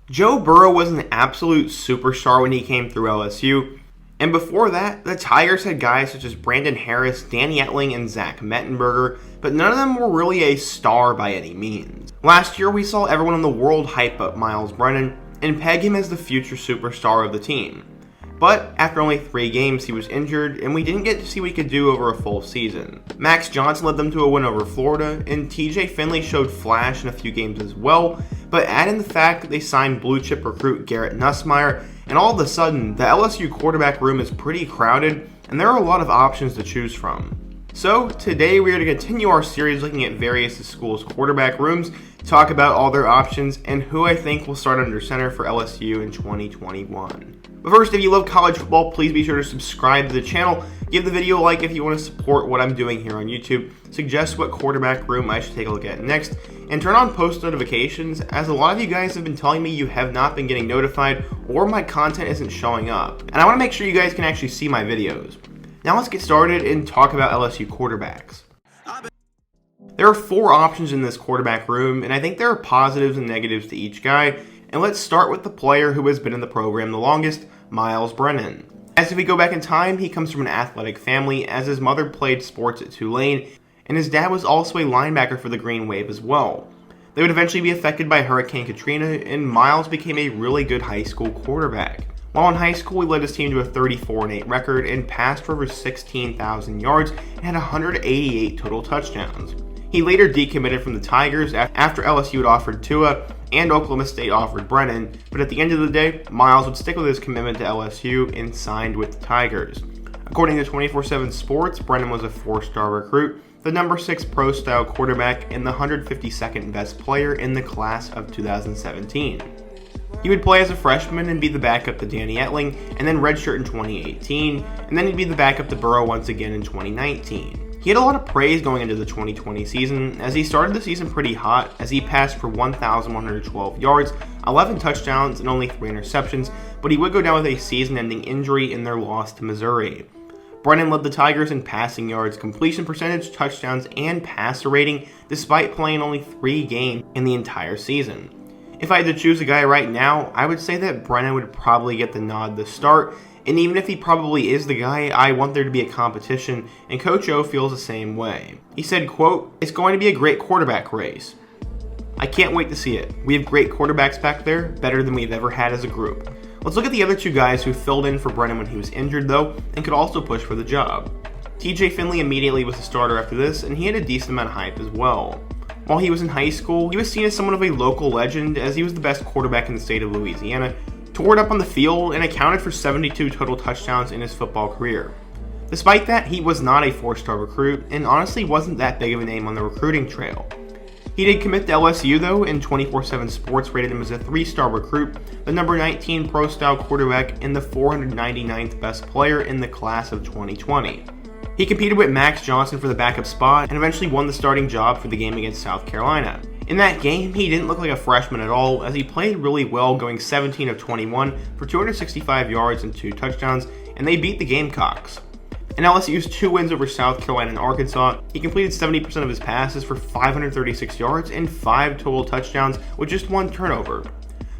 Joe Burrow was an absolute superstar when he came through LSU, and before that, the Tigers had guys such as Brandon Harris, Danny Etling, and Zach Mettenberger, but none of them were really a star by any means. Last year, we saw everyone in the world hype up Myles Brennan and peg him as the future superstar of the team. But after only 3 games, he was injured, and we didn't get to see what he could do over a full season. Max Johnson led them to a win over Florida, and TJ Finley showed flash in a few games as well, but add in the fact that they signed blue-chip recruit Garrett Nussmeier, and all of a sudden, the LSU quarterback room is pretty crowded, and there are a lot of options to choose from. So, today we are to continue our series looking at various schools' quarterback rooms, talk about all their options, and who I think will start under center for LSU in 2021. But first, if you love college football, please be sure to subscribe to the channel, give the video a like if you want to support what I'm doing here on YouTube, suggest what quarterback room I should take a look at next, and turn on post notifications, as a lot of you guys have been telling me you have not been getting notified or my content isn't showing up, and I want to make sure you guys can actually see my videos. Now let's get started and talk about LSU quarterbacks. There are 4 options in this quarterback room, and I think there are positives and negatives to each guy, and let's start with the player who has been in the program the longest, Myles Brennan. As if we go back in time, he comes from an athletic family, as his mother played sports at Tulane, and his dad was also a linebacker for the Green Wave as well. They would eventually be affected by Hurricane Katrina, and Myles became a really good high school quarterback. While in high school, he led his team to a 34-8 record and passed for over 16,000 yards and had 188 total touchdowns. He later decommitted from the Tigers after LSU had offered Tua and Oklahoma State offered Brennan, but at the end of the day, Myles would stick with his commitment to LSU and signed with the Tigers. According to 24/7 Sports, Brennan was a 4-star recruit, the number 6 pro-style quarterback, and the 152nd best player in the class of 2017. He would play as a freshman and be the backup to Danny Etling, and then redshirt in 2018, and then he'd be the backup to Burrow once again in 2019. He had a lot of praise going into the 2020 season, as he started the season pretty hot, as he passed for 1,112 yards, 11 touchdowns, and only 3 interceptions, but he would go down with a season-ending injury in their loss to Missouri. Brennan led the Tigers in passing yards, completion percentage, touchdowns, and passer rating, despite playing only 3 games in the entire season. If I had to choose a guy right now, I would say that Brennan would probably get the nod to start, and even if he probably is the guy, I want there to be a competition, and Coach O feels the same way. He said, quote, "It's going to be a great quarterback race. I can't wait to see it. We have great quarterbacks back there, better than we've ever had as a group." Let's look at the other 2 guys who filled in for Brennan when he was injured though, and could also push for the job. TJ Finley immediately was the starter after this, and he had a decent amount of hype as well. While he was in high school, he was seen as somewhat of a local legend, as he was the best quarterback in the state of Louisiana, tore it up on the field, and accounted for 72 total touchdowns in his football career. Despite that, he was not a 4-star recruit, and honestly wasn't that big of a name on the recruiting trail. He did commit to LSU though, and 24/7 Sports rated him as a 3-star recruit, the number 19 pro-style quarterback, and the 499th best player in the class of 2020. He competed with Max Johnson for the backup spot, and eventually won the starting job for the game against South Carolina. In that game, he didn't look like a freshman at all, as he played really well, going 17 of 21 for 265 yards and 2 touchdowns, and they beat the Gamecocks. In LSU's 2 wins over South Carolina and Arkansas, he completed 70% of his passes for 536 yards and 5 total touchdowns with just 1 turnover.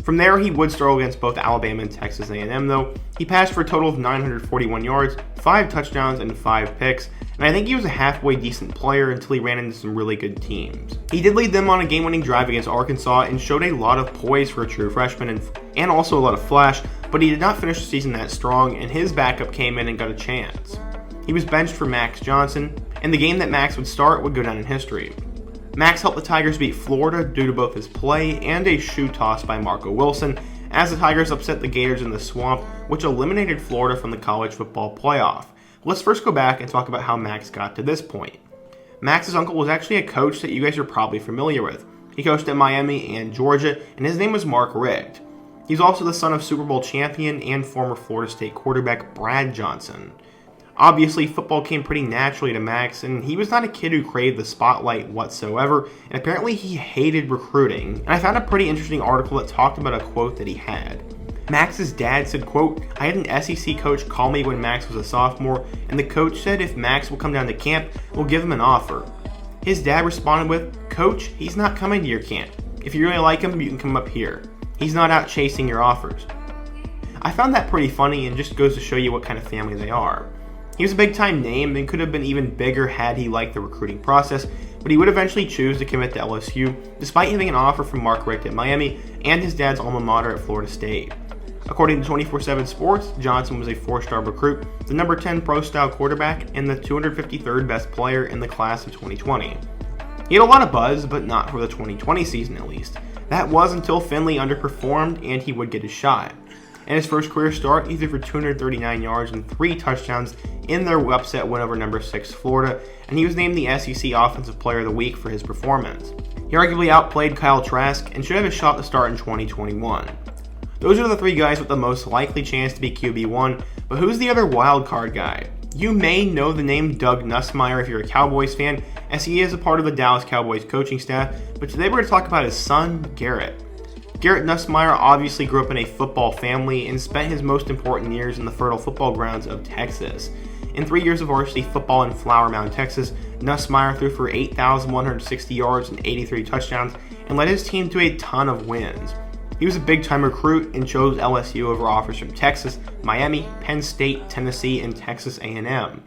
From there, he would struggle against both Alabama and Texas A&M though. He passed for a total of 941 yards, 5 touchdowns, and 5 picks, and I think he was a halfway decent player until he ran into some really good teams. He did lead them on a game-winning drive against Arkansas and showed a lot of poise for a true freshman and also a lot of flash, but he did not finish the season that strong, and his backup came in and got a chance. He was benched for Max Johnson, and the game that Max would start would go down in history. Max helped the Tigers beat Florida due to both his play and a shoe toss by Marco Wilson, as the Tigers upset the Gators in the Swamp, which eliminated Florida from the college football playoff. Let's first go back and talk about how Max got to this point. Max's uncle was actually a coach that you guys are probably familiar with. He coached at Miami and Georgia, and his name was Mark Richt. He's also the son of Super Bowl champion and former Florida State quarterback Brad Johnson. Obviously, football came pretty naturally to Max, and he was not a kid who craved the spotlight whatsoever, and apparently he hated recruiting. And I found a pretty interesting article that talked about a quote that he had. Max's dad said, quote, "I had an SEC coach call me when Max was a sophomore, and the coach said if Max will come down to camp, we'll give him an offer." His dad responded with, "Coach, he's not coming to your camp. If you really like him, you can come up here." He's not out chasing your offers. I found that pretty funny and just goes to show you what kind of family they are. He was a big-time name and could have been even bigger had he liked the recruiting process, but he would eventually choose to commit to LSU, despite having an offer from Mark Richt at Miami and his dad's alma mater at Florida State. According to 24/7 Sports, Johnson was a 4-star recruit, the number 10 pro-style quarterback, and the 253rd best player in the class of 2020. He had a lot of buzz, but not for the 2020 season at least. That was until Finley underperformed and he would get his shot. In his first career start, he threw for 239 yards and 3 touchdowns in their upset win over number 6 Florida, and he was named the SEC Offensive Player of the Week for his performance. He arguably outplayed Kyle Trask and should have a shot to start in 2021. Those are the 3 guys with the most likely chance to be QB1, but who's the other wild card guy? You may know the name Doug Nussmeier if you're a Cowboys fan, as he is a part of the Dallas Cowboys coaching staff, but today we're going to talk about his son, Garrett. Garrett Nussmeier obviously grew up in a football family and spent his most important years in the fertile football grounds of Texas. In 3 years of varsity football in Flower Mound, Texas, Nussmeier threw for 8,160 yards and 83 touchdowns and led his team to a ton of wins. He was a big-time recruit and chose LSU over offers from Texas, Miami, Penn State, Tennessee, and Texas A&M.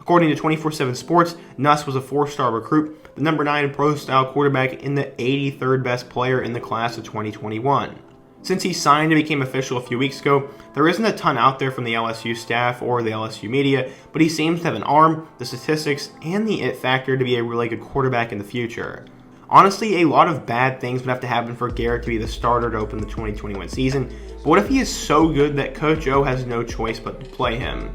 According to 24/7 Sports, Nuss was a 4-star recruit, the number 9 pro-style quarterback, and the 83rd best player in the class of 2021. Since he signed and became official a few weeks ago, there isn't a ton out there from the LSU staff or the LSU media, but he seems to have an arm, the statistics, and the it factor to be a really good quarterback in the future. Honestly, a lot of bad things would have to happen for Garrett to be the starter to open the 2021 season, but what if he is so good that Coach O has no choice but to play him?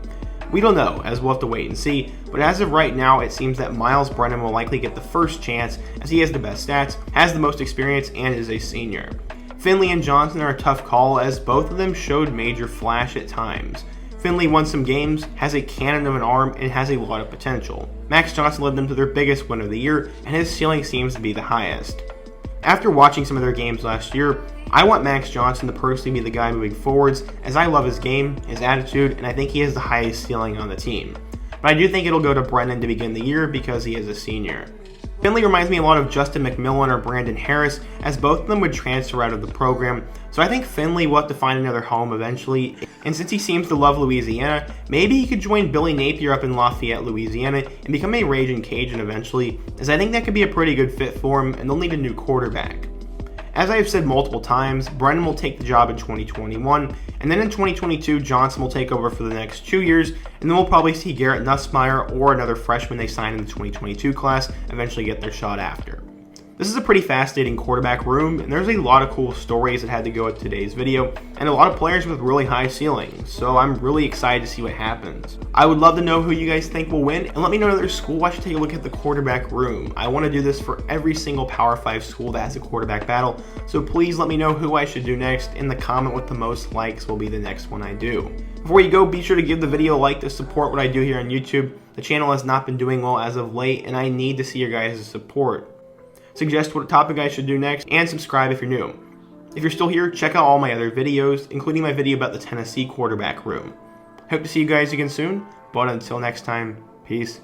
We don't know, as we'll have to wait and see, but as of right now, it seems that Myles Brennan will likely get the first chance as he has the best stats, has the most experience, and is a senior. Finley and Johnson are a tough call as both of them showed major flash at times. Finley won some games, has a cannon of an arm, and has a lot of potential. Max Johnson led them to their biggest win of the year, and his ceiling seems to be the highest. After watching some of their games last year, I want Max Johnson to personally be the guy moving forwards, as I love his game, his attitude, and I think he has the highest ceiling on the team. But I do think it'll go to Brennan to begin the year because he is a senior. Finley reminds me a lot of Justin McMillan or Brandon Harris, as both of them would transfer out of the program, so I think Finley will have to find another home eventually, and since he seems to love Louisiana, maybe he could join Billy Napier up in Lafayette, Louisiana, and become a Ragin' Cajun eventually, as I think that could be a pretty good fit for him, and they'll need a new quarterback. As I have said multiple times, Brennan will take the job in 2021, and then in 2022, Johnson will take over for the next 2 years, and then we'll probably see Garrett Nussmeier or another freshman they sign in the 2022 class eventually get their shot after. This is a pretty fascinating quarterback room, and there's a lot of cool stories that had to go with today's video, and a lot of players with really high ceilings, so I'm really excited to see what happens. I would love to know who you guys think will win, and let me know another school I should take a look at the quarterback room. I want to do this for every single Power 5 school that has a quarterback battle, so please let me know who I should do next, and the comment with the most likes will be the next one I do. Before you go, be sure to give the video a like to support what I do here on YouTube. The channel has not been doing well as of late, and I need to see your guys' support. Suggest what topic I should do next, and subscribe if you're new. If you're still here, check out all my other videos, including my video about the Tennessee quarterback room. Hope to see you guys again soon, but until next time, peace.